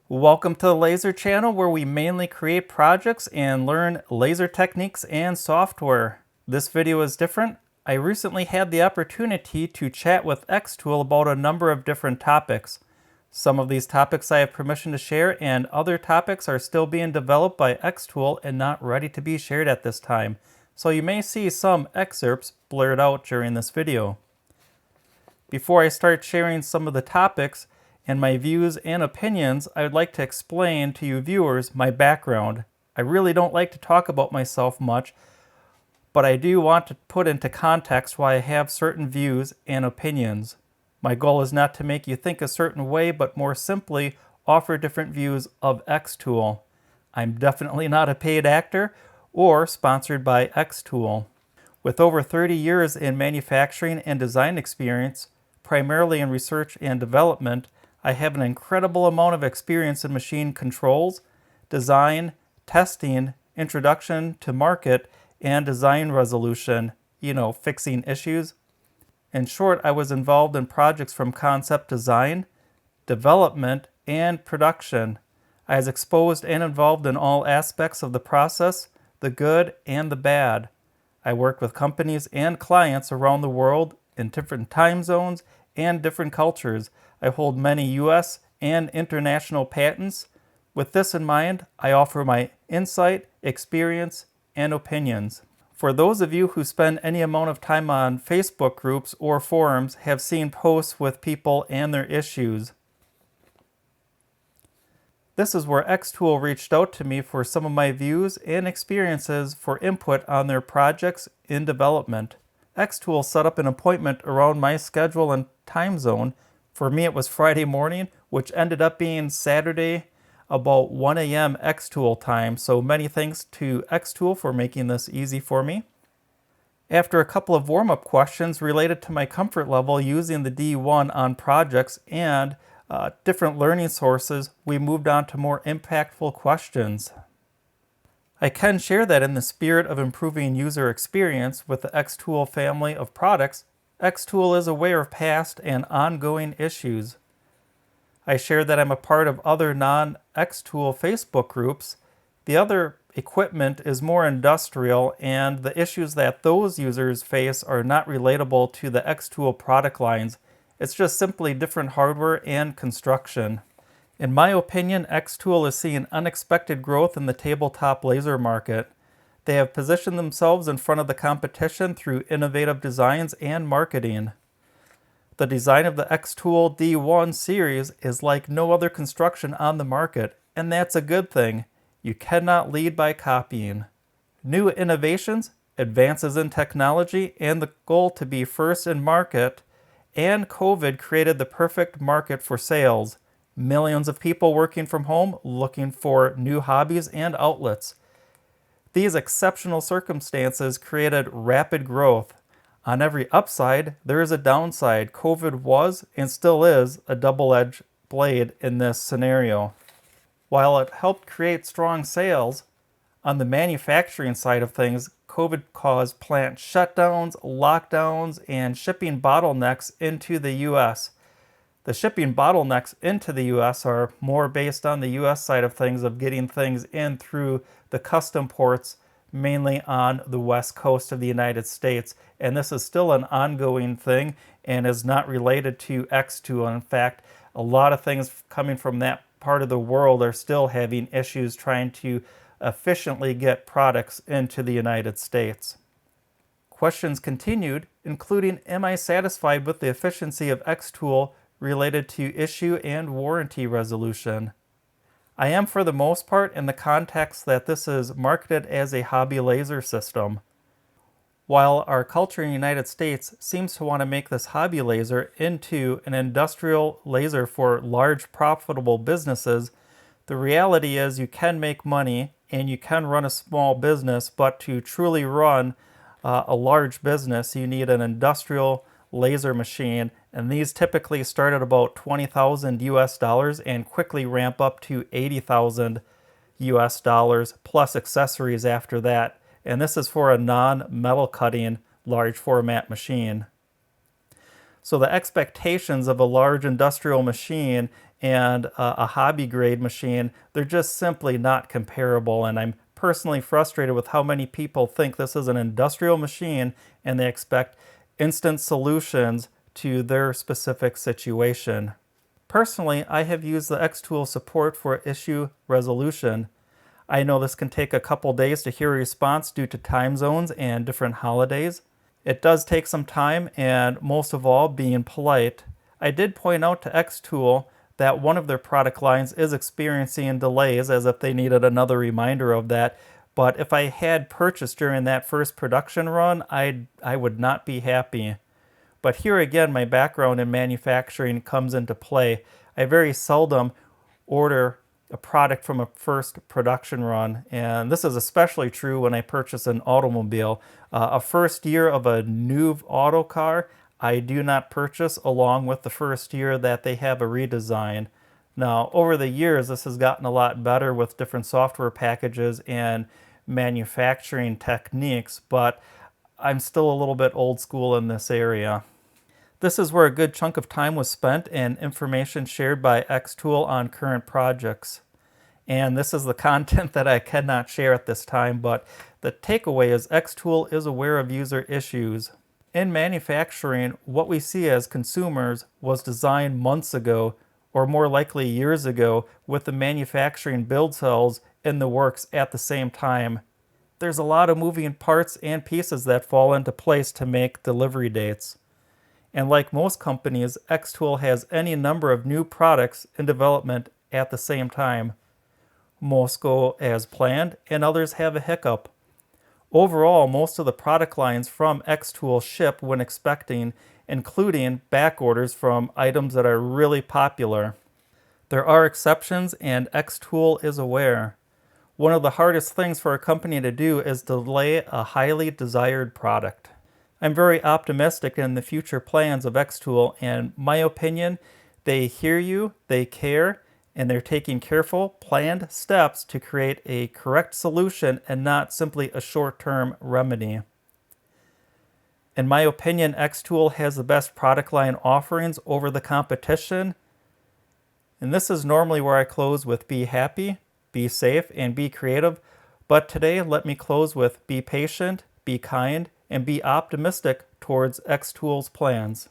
Welcome to the Laser channel, where we mainly create projects and learn laser techniques and software. This video is different. I recently had the opportunity to chat with xTool about a number of different topics. Some of these topics I have permission to share, and other topics are still being developed by xTool and not ready to be shared at this time. So you may see some excerpts blurred out during this video. Before I start sharing some of the topics and my views and opinions, I would like to explain to you viewers my background. I really don't like to talk about myself much, but I do want to put into context why I have certain views and opinions. My goal is not to make you think a certain way, but more simply offer different views of xTool. I'm definitely not a paid actor or sponsored by xTool. With over 30 years in manufacturing and design experience, primarily in research and development, I have an incredible amount of experience in machine controls, design, testing, introduction to market, and design resolution, fixing issues. In short, I was involved in projects from concept design, development, and production. I was exposed and involved in all aspects of the process, the good and the bad. I worked with companies and clients around the world in different time zones and different cultures. I hold many U.S. and international patents. With this in mind, I offer my insight, experience, and opinions. For those of you who spend any amount of time on Facebook groups or forums, have seen posts with people and their issues. This is where xTool reached out to me for some of my views and experiences for input on their projects in development. xTool set up an appointment around my schedule and time zone. For me, it was Friday morning, which ended up being Saturday about 1 a.m. xTool time. So many thanks to xTool for making this easy for me. After a couple of warm-up questions related to my comfort level using the D1 on projects and different learning sources, we moved on to more impactful questions. I can share that in the spirit of improving user experience with the xTool family of products, xTool is aware of past and ongoing issues. I share that I'm a part of other non-xTool Facebook groups. The other equipment is more industrial, and the issues that those users face are not relatable to the xTool product lines. It's just simply different hardware and construction. In my opinion, xTool is seeing unexpected growth in the tabletop laser market. They have positioned themselves in front of the competition through innovative designs and marketing. The design of the xTool D1 series is like no other construction on the market, and that's a good thing. You cannot lead by copying. New innovations, advances in technology, and the goal to be first in market, and COVID created the perfect market for sales. Millions of people working from home looking for new hobbies and outlets. These exceptional circumstances created rapid growth. On every upside, there is a downside. COVID was and still is a double-edged blade in this scenario. While it helped create strong sales, on the manufacturing side of things, COVID caused plant shutdowns, lockdowns, and shipping bottlenecks into the U.S. The shipping bottlenecks into the U.S. are more based on the U.S. side of things, of getting things in through the custom ports, mainly on the west coast of the United States. And this is still an ongoing thing and is not related to xTool. In fact, a lot of things coming from that part of the world are still having issues trying to efficiently get products into the United States. Questions continued, including, am I satisfied with the efficiency of xTool related to issue and warranty resolution? I am for the most part, in the context that this is marketed as a hobby laser system. While our culture in the United States seems to want to make this hobby laser into an industrial laser for large profitable businesses, the reality is you can make money and you can run a small business, but to truly run a large business, you need an industrial laser machine, and these typically start at about $20,000 US and quickly ramp up to $80,000 US plus accessories after that. And this is for a non-metal cutting large format machine. So the expectations of a large industrial machine and a hobby grade machine, they're just simply not comparable. And I'm personally frustrated with how many people think this is an industrial machine and they expect instant solutions to their specific situation. Personally, I have used the xTool support for issue resolution. I know this can take a couple days to hear a response due to time zones and different holidays. It does take some time, and most of all, being polite. I did point out to xTool that one of their product lines is experiencing delays, as if they needed another reminder of that. But if I had purchased during that first production run, I would not be happy. But here again, my background in manufacturing comes into play. I very seldom order a product from a first production run, and this is especially true when I purchase an automobile. A first year of a new auto car, I do not purchase along with the first year that they have a redesign. Now, over the years, this has gotten a lot better with different software packages and manufacturing techniques, but I'm still a little bit old school in this area. This is where a good chunk of time was spent and information shared by xTool on current projects. And this is the content that I cannot share at this time, but the takeaway is xTool is aware of user issues. In manufacturing, what we see as consumers was designed months ago, or more likely years ago, with the manufacturing build cells in the works at the same time. There's a lot of moving parts and pieces that fall into place to make delivery dates. And like most companies, xTool has any number of new products in development at the same time. Most go as planned, and others have a hiccup. Overall, most of the product lines from xTool ship when expecting, including back orders from items that are really popular. There are exceptions, and xTool is aware. One of the hardest things for a company to do is delay a highly desired product. I'm very optimistic in the future plans of xTool, and my opinion, they hear you, they care, and they're taking careful, planned steps to create a correct solution and not simply a short-term remedy. In my opinion, xTool has the best product line offerings over the competition, and this is normally where I close with be happy, be safe, and be creative, but today let me close with be patient, be kind, and be optimistic towards xTool's plans.